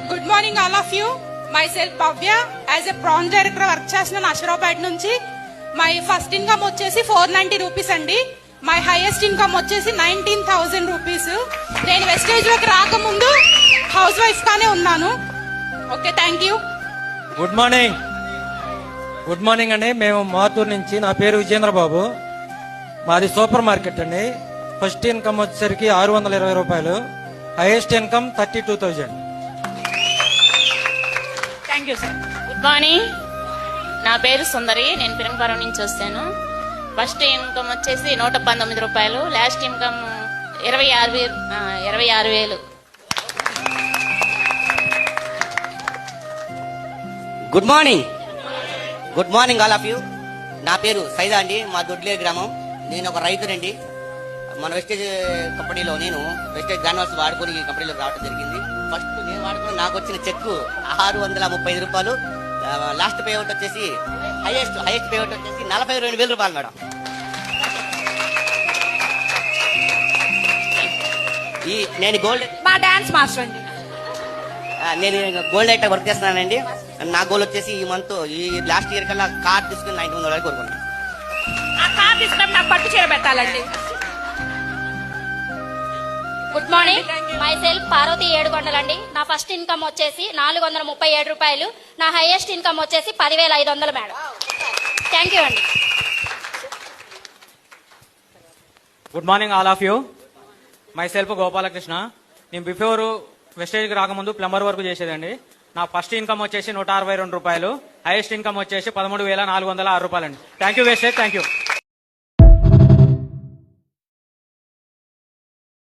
Good morning all of you. Myself Bhavya. As a prawn director work చేస్తున్నాను అషరాబాద్ నుంచి. My first income వచ్చేసి 490 rupees అండి. My highest income వచ్చేసి 19,000 rupees. నేను wastage లోకి రాకముందు హౌస్ వైఫ్ గానే ఉన్నాను. Okay, thank you. Good morning. Good morning అండి. మేము మాతూరు నుంచి. నా పేరు విజేంద్ర బాబు. మాది సూపర్ మార్కెట్ అండి. ఫస్ట్ ఇన్కమ్ వచ్చేసరికి 620 రూపాయలు. Highest income 32,000. Thank you sir. Good morning. నా పేరు సుందరి. నేను పిరంపురం నుంచి వస్తాను. ఫస్ట్ ఇన్కమ్ వచ్చేసి 119 రూపాయలు. Last income 26,000. Good morning. Good morning all of you. నా పేరు సైదా అండి. మా దొడ్లే గ్రామం. నేను ఒక రైతునండి. మన వెస్టేజ్ కంపెనీలో నేను వెస్టేజ్ గ్రాన్యూల్స్ వాడుకొని ఈ కంపెనీలోకి రావడం జరిగింది. ఫస్ట్ నేను వాడుకుని నాకు వచ్చిన చెక్ 635 రూపాయలు. లాస్ట్ పేమెంట్ వచ్చేసి హైయెస్ట్ పేమెంట్ వచ్చేసి 42,000 రూపాయలు మేడం. నేను గోల్డ్ మా డాన్స్ మాస్టర్ అండి. నేను గోల్డ్ ఐటమ్ వర్క్ చేస్తున్నానండి. నా గోల్ వచ్చేసి ఈ మంత్ ఈ లాస్ట్ ఇయర్ కల్లా కార్ తీసుకుని 900 వరకు కోరుకున్నాను. ఆ కార్ తీసుకుని నాకు పట్టు చీర పెట్టాలండి. Good morning. Myself Parvathi ఏడుగొండలండి. నా ఫస్ట్ ఇన్కమ్ వచ్చేసి 437 రూపాయలు. నా హైయెస్ట్ ఇన్కమ్ వచ్చేసి 10,500 మేడం. థ్యాంక్ యూ అండి. Good morning all of you. My self Gopalakrishna. నేను బిఫోర్ వెస్టేజ్కి రాకముందు ప్లంబర్ వర్క్ చేసేదండి. నా ఫస్ట్ ఇన్కమ్ వచ్చేసి 162 రూపాయలు. హైయెస్ట్ ఇన్కమ్ వచ్చేసి 13,406 రూపాయలు అండి. Thank you wastage. Thank you.